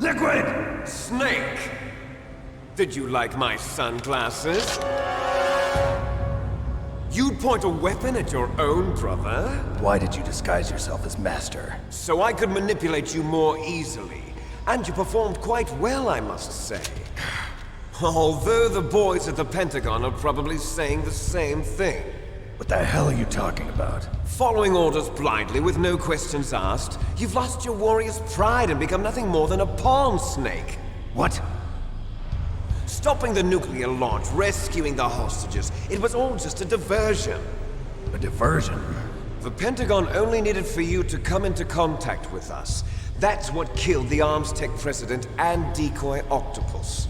Liquid! Snake! Did you like my sunglasses? You'd point a weapon at your own brother? Why did you disguise yourself as Master? So I could manipulate you more easily. And you performed quite well, I must say. Although the boys at the Pentagon are probably saying the same thing. What the hell are you talking about? Following orders blindly with no questions asked, you've lost your warrior's pride and become nothing more than a pawn snake. What? Stopping the nuclear launch, rescuing the hostages, it was all just a diversion. A diversion? The Pentagon only needed for you to come into contact with us. That's what killed the Arms Tech president and decoy octopus.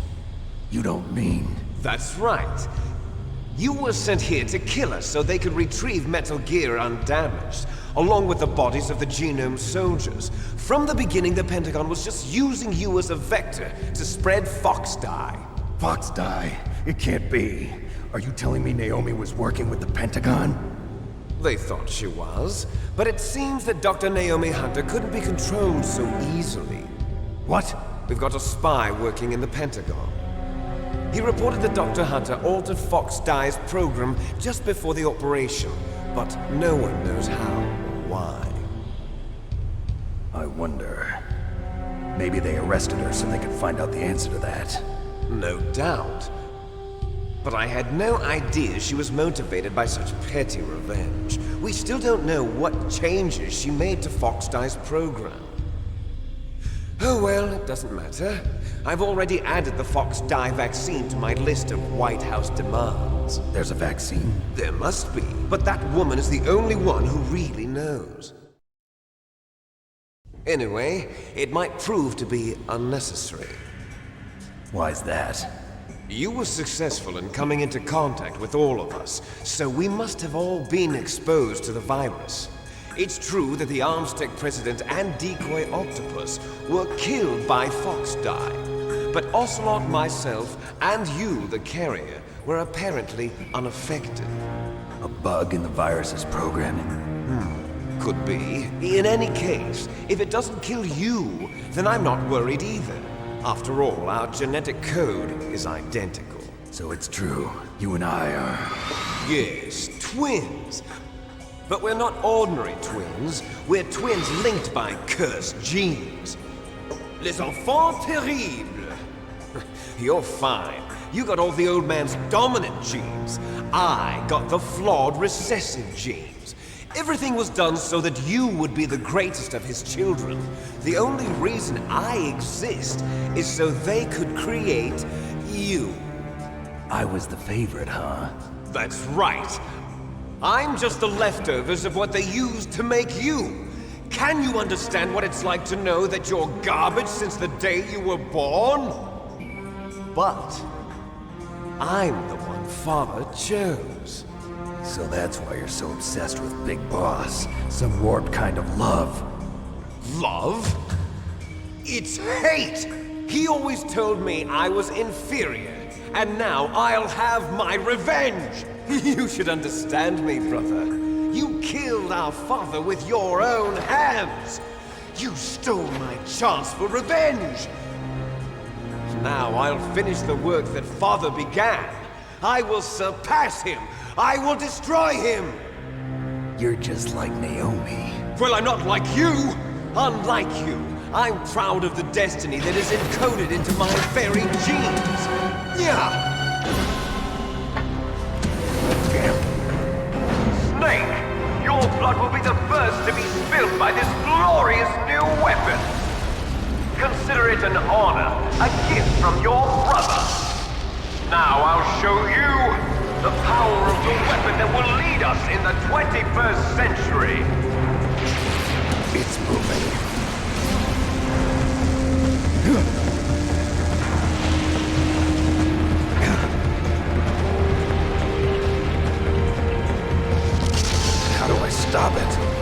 You don't mean... That's right. You were sent here to kill us so they could retrieve Metal Gear undamaged, along with the bodies of the Genome soldiers. From the beginning, the Pentagon was just using you as a vector to spread Fox dye. Fox dye? It can't be. Are you telling me Naomi was working with the Pentagon? They thought she was, but it seems that Dr. Naomi Hunter couldn't be controlled so easily. What? We've got a spy working in the Pentagon. He reported that Dr. Hunter altered Fox Dye's program just before the operation, but no one knows how or why. I wonder... Maybe they arrested her so they could find out the answer to that. No doubt. But I had no idea she was motivated by such petty revenge. We still don't know what changes she made to Fox Dye's program. Oh well, it doesn't matter. I've already added the Fox Dye vaccine to my list of White House demands. There's a vaccine? There must be, but that woman is the only one who really knows. Anyway, it might prove to be unnecessary. Why's that? You were successful in coming into contact with all of us, so we must have all been exposed to the virus. It's true that the Arms Tech president and decoy octopus were killed by Fox Dye, but Ocelot, myself, and you, the carrier, were apparently unaffected. A bug in the virus's programming? Could be. In any case, if it doesn't kill you, then I'm not worried either. After all, our genetic code is identical. So it's true. You and I are... Yes, twins. But we're not ordinary twins. We're twins linked by cursed genes. Les Enfantes Terribles. You're fine. You got all the old man's dominant genes. I got the flawed recessive genes. Everything was done so that you would be the greatest of his children. The only reason I exist is so they could create you. I was the favorite, huh? That's right. I'm just the leftovers of what they used to make you. Can you understand what it's like to know that you're garbage since the day you were born? But I'm the one Father chose. So that's why you're so obsessed with Big Boss. Some warped kind of love. Love? It's hate! He always told me I was inferior, and now I'll have my revenge! You should understand me, brother. You killed our father with your own hands! You stole my chance for revenge! Now I'll finish the work that Father began. I will surpass him! I will destroy him! You're just like Naomi. Well, I'm not like you! Unlike you, I'm proud of the destiny that is encoded into my very genes! Yeah! Snake! Your blood will be the first to be spilled by this glorious new weapon! Consider it an honor, a gift from your brother! Now I'll show you the power of the weapon that will lead us in the 21st century! It's moving. How do I stop it?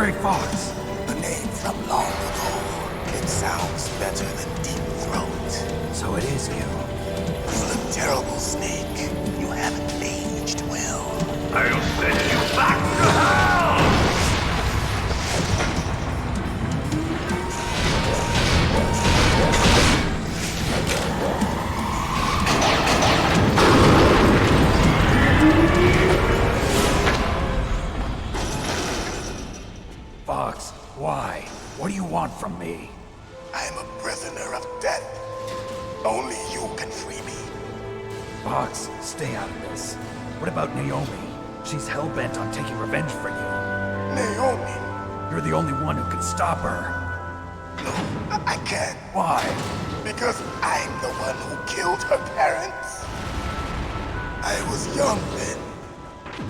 Gray Fox. A name from long ago. It sounds better than Deep Throat. So it is you. You look terrible, Snake. You haven't aged well. I'll send you back to hell! Fox, why? What do you want from me? I am a prisoner of death. Only you can free me. Fox, stay out of this. What about Naomi? She's hell-bent on taking revenge for you. Naomi? You're the only one who can stop her. No, I can't. Why? Because I'm the one who killed her parents. I was young then,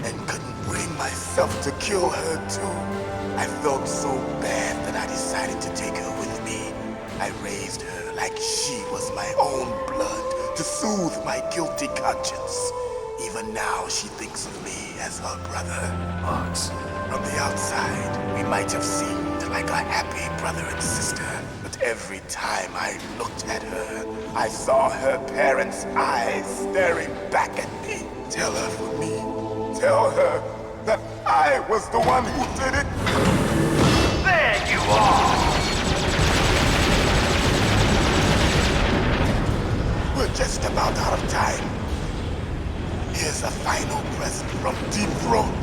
and couldn't bring myself to kill her too. I felt so bad that I decided to take her with me. I raised her like she was my own blood to soothe my guilty conscience. Even now, she thinks of me as her brother. Fox. From the outside, we might have seemed like a happy brother and sister. But every time I looked at her, I saw her parents' eyes staring back at me. Tell her for me. Tell her that I was the one who did it. There you are! We're just about out of time. Here's a final present from Deep Throat.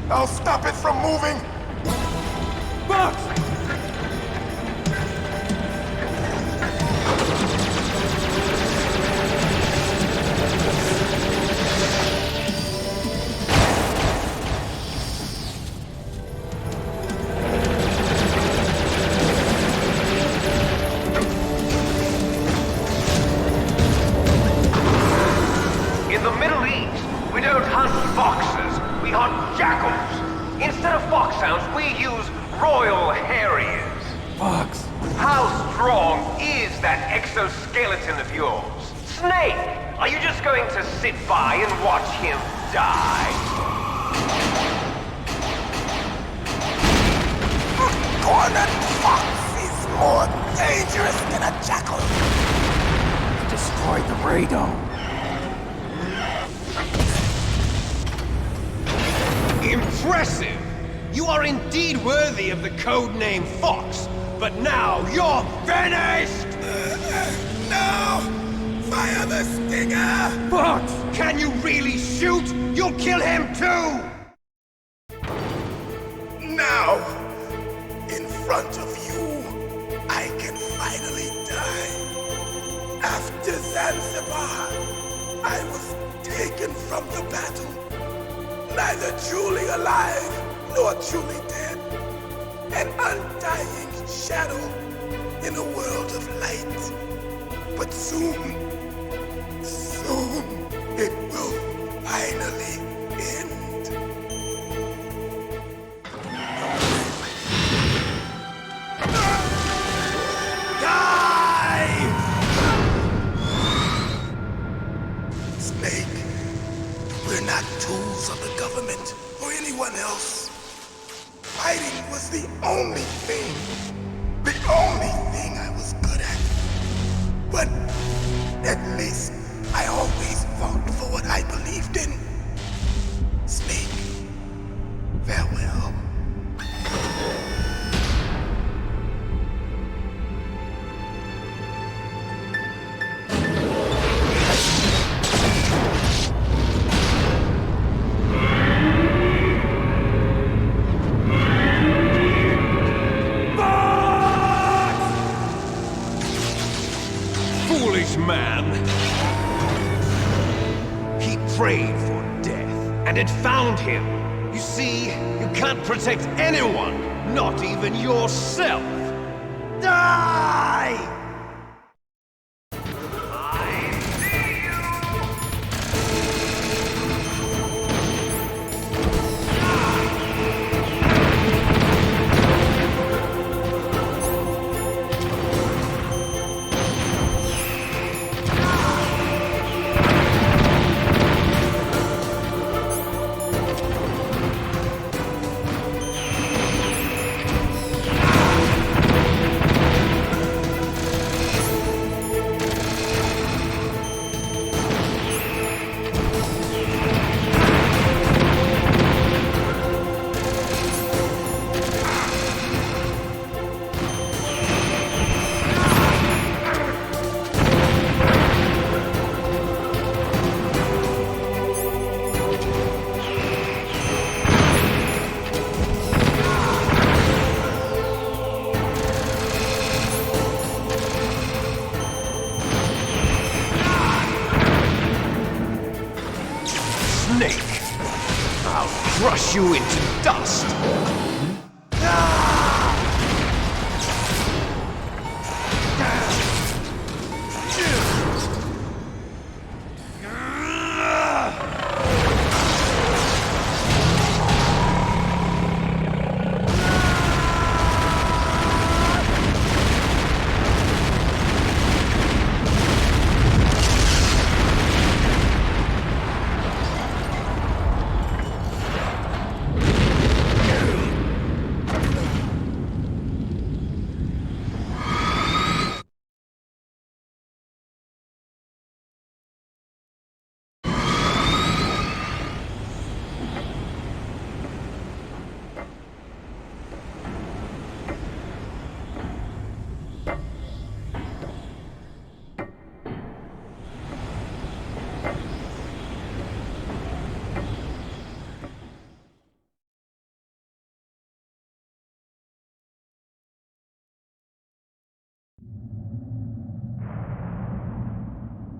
I'll stop it from moving. Fox! In the Middle East, we don't hunt foxes, we hunt jackals. Instead of foxhounds, we use royal harriers. Fox! How strong is that exoskeleton of yours? Snake, are you just going to sit by and watch him die? Cornered fox is more dangerous than a jackal. Destroyed the radome. Impressive! You are indeed worthy of the codename Fox, but now you're finished! No! Fire the stinger! Fox! Can you really shoot? You'll kill him too! Now, in front of you, I can finally die. After Zanzibar, I was taken from the battle. Neither truly alive, nor truly dead. An undying shadow in a world of light. But soon, it will finally end. Die! Snake, we're not tools of the government or anyone else. Fighting was the only thing I was good at. But at least I always fought for what I believed in. Snake, farewell. Foolish man! He prayed for death, and it found him. You see, you can't protect anyone, not even yourself. Die! I see you! snake! I'll crush you into dust!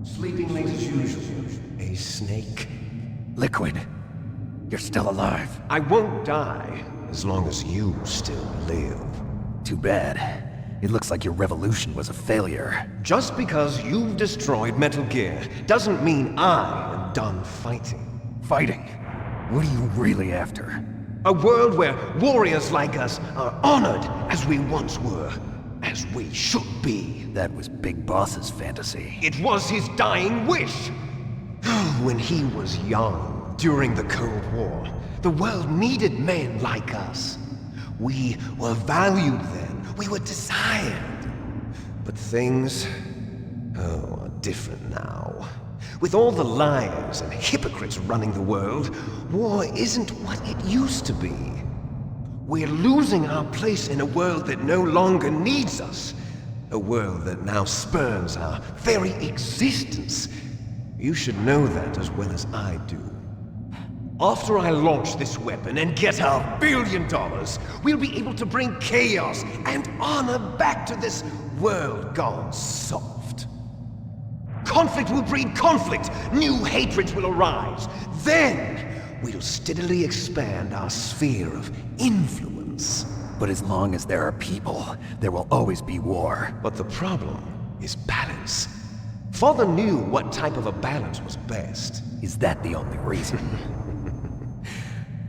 Sleeping late as usual. A snake. Liquid, you're still alive. I won't die as long as you still live. Too bad. It looks like your revolution was a failure. Just because you've destroyed Metal Gear doesn't mean I am done fighting. Fighting? What are you really after? A world where warriors like us are honored as we once were, as we should be. That was Big Boss's fantasy. It was his dying wish. When he was young, during the Cold War, the world needed men like us. We were valued then. We were desired. But things, are different now. With all the liars and hypocrites running the world, war isn't what it used to be. We're losing our place in a world that no longer needs us. A world that now spurns our very existence. You should know that as well as I do. After I launch this weapon and get our $1 billion, we'll be able to bring chaos and honor back to this world gone soft. Conflict will breed conflict. New hatreds will arise. Then, we'll steadily expand our sphere of influence. But as long as there are people, there will always be war. But the problem is balance. Father knew what type of a balance was best. Is that the only reason?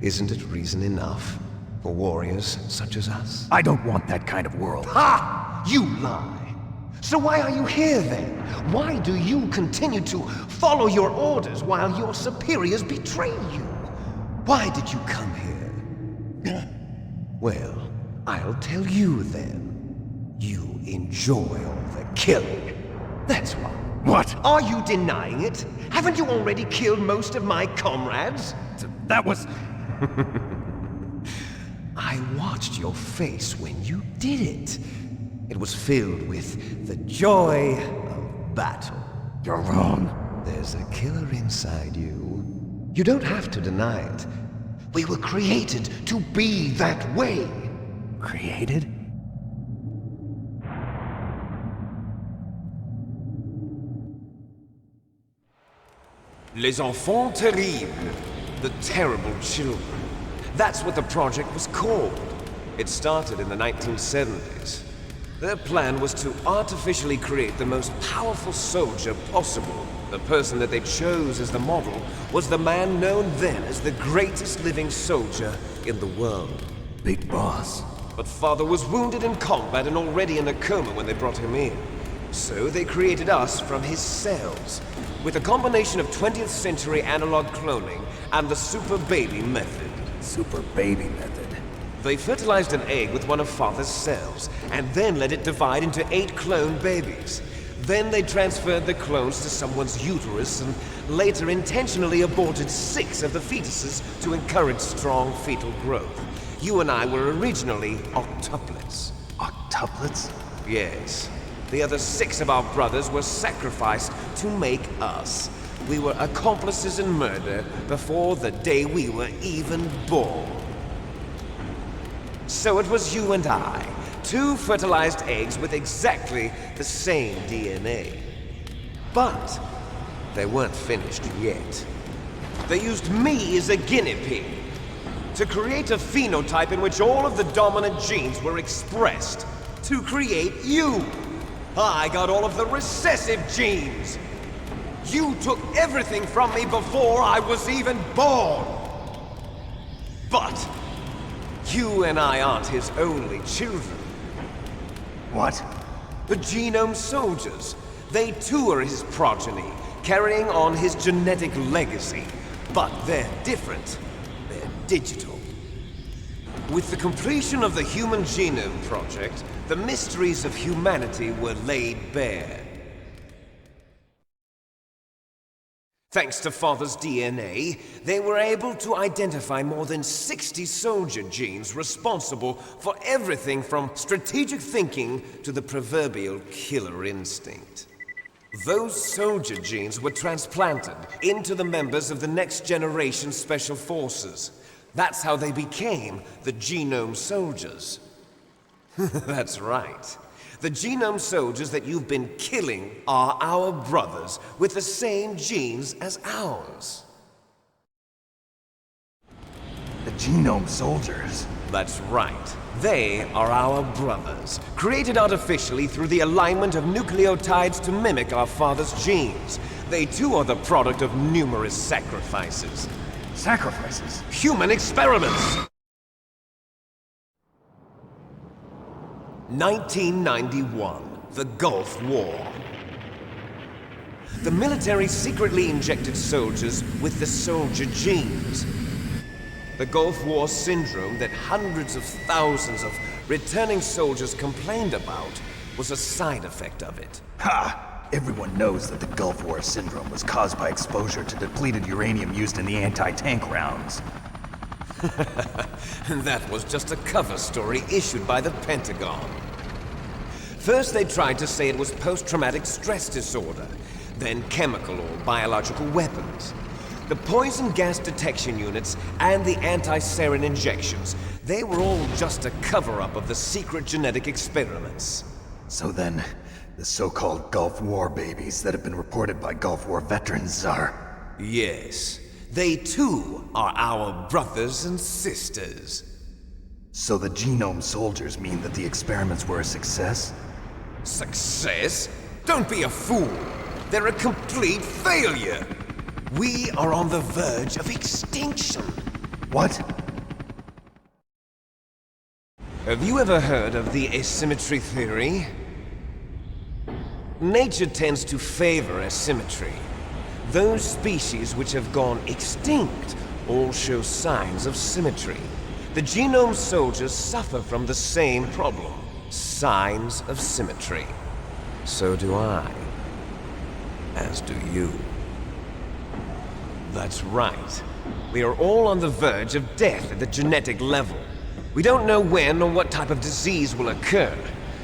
Isn't it reason enough for warriors such as us? I don't want that kind of world. Ha! You lie! So why are you here then? Why do you continue to follow your orders while your superiors betray you? Why did you come here? Well, I'll tell you then. You enjoy all the killing. That's why. What? Are you denying it? Haven't you already killed most of my comrades? That was... I watched your face when you did it. It was filled with the joy of battle. You're wrong. There's a killer inside you. You don't have to deny it. We were created to be that way. Created? Les Enfantes Terribles. The Terrible Children. That's what the project was called. It started in the 1970s. Their plan was to artificially create the most powerful soldier possible. The person that they chose as the model was the man known then as the greatest living soldier in the world. Big Boss. But Father was wounded in combat and already in a coma when they brought him in. So they created us from his cells, with a combination of 20th century analog cloning and the super baby method. Super baby method. They fertilized an egg with one of Father's cells, and then let it divide into 8 clone babies. Then they transferred the clones to someone's uterus and later intentionally aborted 6 of the fetuses to encourage strong fetal growth. You and I were originally octuplets. Octuplets? Yes. The other 6 of our brothers were sacrificed to make us. We were accomplices in murder before the day we were even born. So it was you and I, 2 fertilized eggs with exactly the same DNA. But they weren't finished yet. They used me as a guinea pig to create a phenotype in which all of the dominant genes were expressed. To create you! I got all of the recessive genes! You took everything from me before I was even born! But you and I aren't his only children. What? The genome soldiers. They too are his progeny, carrying on his genetic legacy. But they're different. They're digital. With the completion of the Human Genome Project, the mysteries of humanity were laid bare. Thanks to Father's DNA, they were able to identify more than 60 soldier genes responsible for everything from strategic thinking to the proverbial killer instinct. Those soldier genes were transplanted into the members of the next generation Special Forces. That's how they became the Genome Soldiers. That's right. The genome soldiers that you've been killing are our brothers with the same genes as ours. The genome soldiers? That's right. They are our brothers, created artificially through the alignment of nucleotides to mimic our father's genes. They too are the product of numerous sacrifices. Sacrifices? Human experiments! 1991, the Gulf War. The military secretly injected soldiers with the soldier genes. The Gulf War syndrome that hundreds of thousands of returning soldiers complained about was a side effect of it. Ha! Everyone knows that the Gulf War syndrome was caused by exposure to depleted uranium used in the anti-tank rounds. That was just a cover story issued by the Pentagon. First they tried to say it was post-traumatic stress disorder, then chemical or biological weapons. The poison gas detection units and the anti-sarin injections, they were all just a cover-up of the secret genetic experiments. So then, the so-called Gulf War babies that have been reported by Gulf War veterans are... Yes. They too are our brothers and sisters. So the genome soldiers mean that the experiments were a success? Success? Don't be a fool. They're a complete failure. We are on the verge of extinction. What? Have you ever heard of the asymmetry theory? Nature tends to favor asymmetry. Those species which have gone extinct all show signs of symmetry. The genome soldiers suffer from the same problem, signs of symmetry. So do I. As do you. That's right. We are all on the verge of death at the genetic level. We don't know when or what type of disease will occur.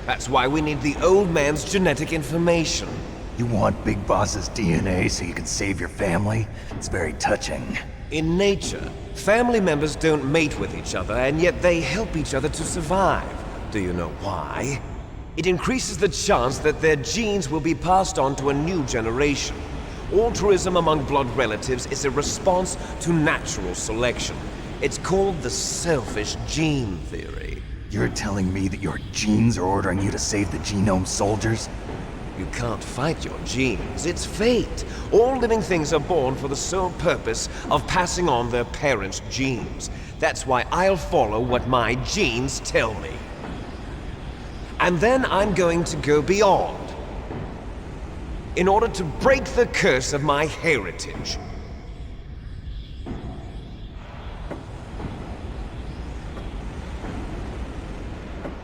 That's why we need the old man's genetic information. You want Big Boss's DNA so you can save your family? It's very touching. In nature, family members don't mate with each other, and yet they help each other to survive. Do you know why? It increases the chance that their genes will be passed on to a new generation. Altruism among blood relatives is a response to natural selection. It's called the selfish gene theory. You're telling me that your genes are ordering you to save the genome soldiers? You can't fight your genes. It's fate. All living things are born for the sole purpose of passing on their parents' genes. That's why I'll follow what my genes tell me. And then I'm going to go beyond, in order to break the curse of my heritage.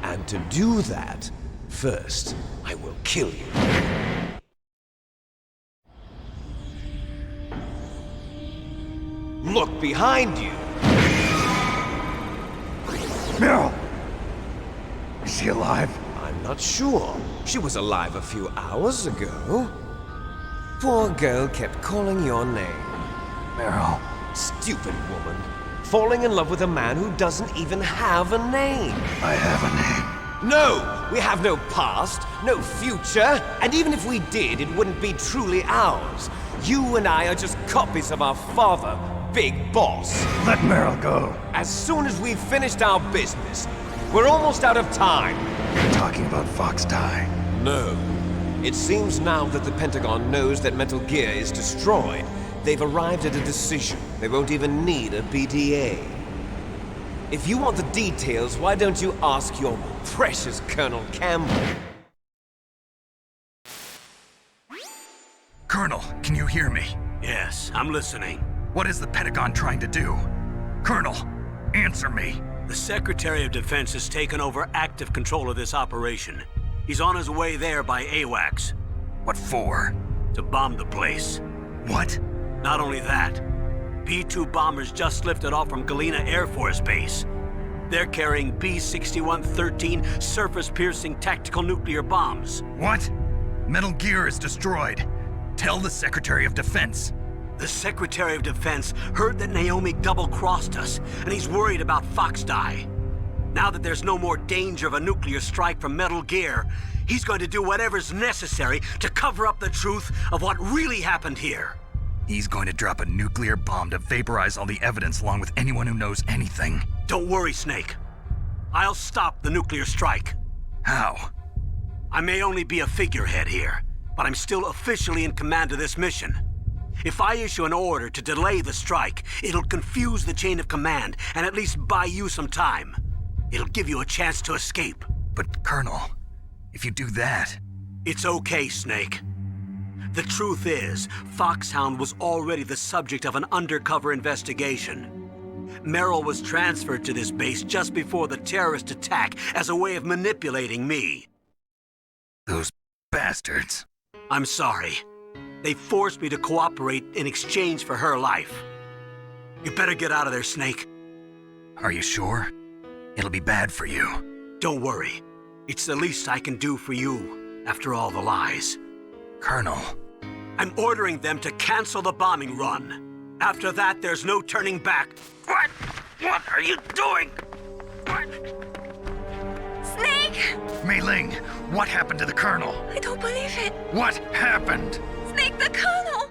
And to do that, first, I will kill you. Look behind you! Meryl! Is she alive? I'm not sure. She was alive a few hours ago. Poor girl kept calling your name. Meryl. Stupid woman. Falling in love with a man who doesn't even have a name. I have a name. No! We have no past, no future, and even if we did, it wouldn't be truly ours. You and I are just copies of our father, Big Boss. Let Meryl go. As soon as we've finished our business, we're almost out of time. You're talking about Fox Die. No. It seems now that the Pentagon knows that Metal Gear is destroyed, they've arrived at a decision. They won't even need a BDA. If you want the details, why don't you ask your precious Colonel Campbell? Colonel, can you hear me? Yes, I'm listening. What is the Pentagon trying to do? Colonel, answer me. The Secretary of Defense has taken over active control of this operation. He's on his way there by AWACS. What for? To bomb the place. What? Not only that, B-2 bombers just lifted off from Galena Air Force Base. They're carrying B-6113 surface-piercing tactical nuclear bombs. What? Metal Gear is destroyed. Tell the Secretary of Defense. The Secretary of Defense heard that Naomi double-crossed us, and he's worried about Fox Die. Now that there's no more danger of a nuclear strike from Metal Gear, he's going to do whatever's necessary to cover up the truth of what really happened here. He's going to drop a nuclear bomb to vaporize all the evidence along with anyone who knows anything. Don't worry, Snake. I'll stop the nuclear strike. How? I may only be a figurehead here, but I'm still officially in command of this mission. If I issue an order to delay the strike, it'll confuse the chain of command and at least buy you some time. It'll give you a chance to escape. But, Colonel, if you do that... It's okay, Snake. The truth is, Foxhound was already the subject of an undercover investigation. Meryl was transferred to this base just before the terrorist attack as a way of manipulating me. Those bastards. I'm sorry. They forced me to cooperate in exchange for her life. You better get out of there, Snake. Are you sure? It'll be bad for you. Don't worry. It's the least I can do for you, after all the lies. Colonel. I'm ordering them to cancel the bombing run. After that, there's no turning back. What? What are you doing? What? Snake! Mei Ling, what happened to the Colonel? I don't believe it. What happened? Snake, the Colonel!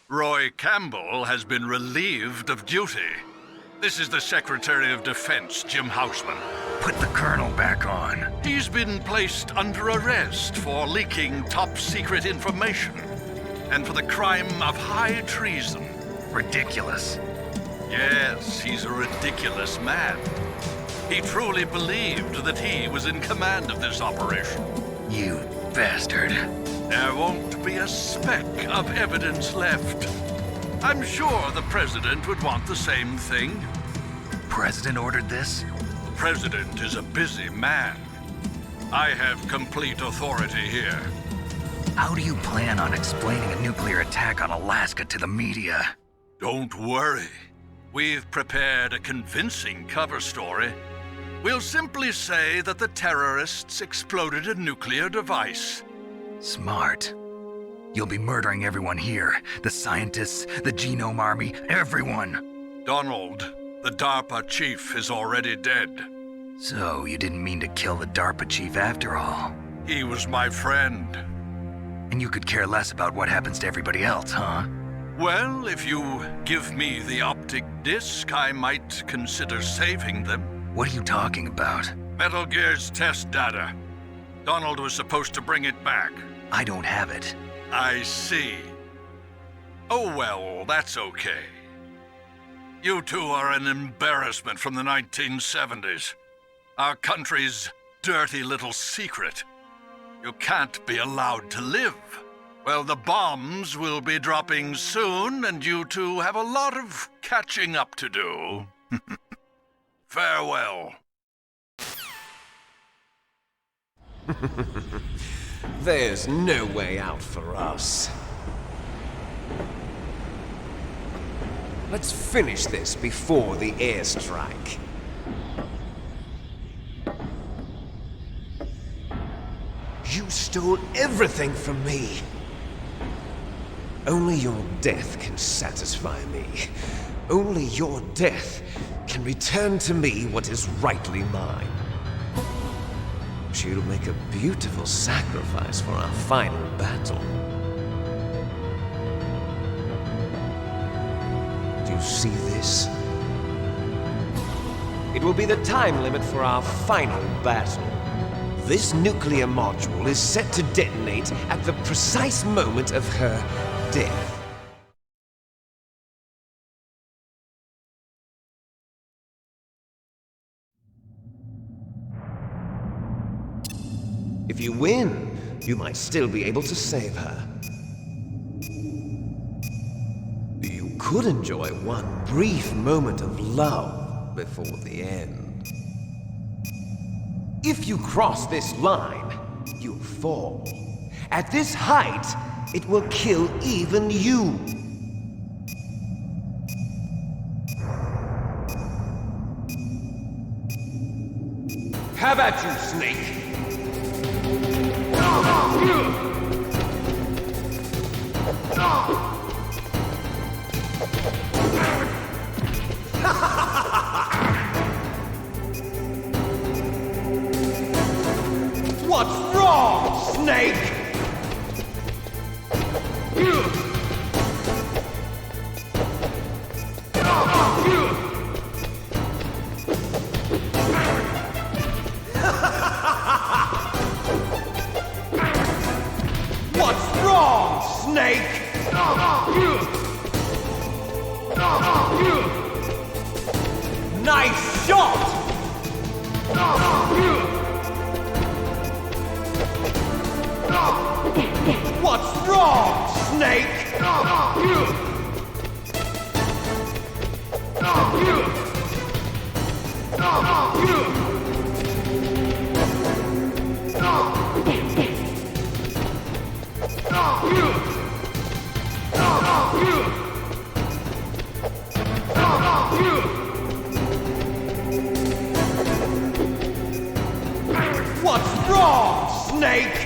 Roy Campbell has been relieved of duty. This is the Secretary of Defense, Jim Houseman. Put the Colonel back on. He's been placed under arrest for leaking top-secret information and for the crime of high treason. Ridiculous. Yes, he's a ridiculous man. He truly believed that he was in command of this operation. You bastard. There won't be a speck of evidence left. I'm sure the President would want the same thing. President ordered this? The President is a busy man. I have complete authority here. How do you plan on explaining a nuclear attack on Alaska to the media? Don't worry. We've prepared a convincing cover story. We'll simply say that the terrorists exploded a nuclear device. Smart. You'll be murdering everyone here. The scientists, the Genome Army, everyone. Donald, the DARPA chief, is already dead. So you didn't mean to kill the DARPA chief after all. He was my friend. And you could care less about what happens to everybody else, huh? Well, if you give me the optic disc, I might consider saving them. What are you talking about? Metal Gear's test data. Donald was supposed to bring it back. I don't have it. I see. Oh well, that's okay. You two are an embarrassment from the 1970s. Our country's dirty little secret. You can't be allowed to live. Well, the bombs will be dropping soon, and you two have a lot of catching up to do. Farewell. There's no way out for us. Let's finish this before the airstrike. You stole everything from me. Only your death can satisfy me. Only your death can return to me what is rightly mine. She'll make a beautiful sacrifice for our final battle. see this? It will be the time limit for our final battle. This nuclear module is set to detonate at the precise moment of her death. If you win, you might still be able to save her. You could enjoy one brief moment of love before the end. If you cross this line, you'll fall. At this height, it will kill even you. Have at you, Snake! What's wrong, Snake? What's wrong, Snake? Nice shot! What's wrong, Snake? What's wrong, Snake?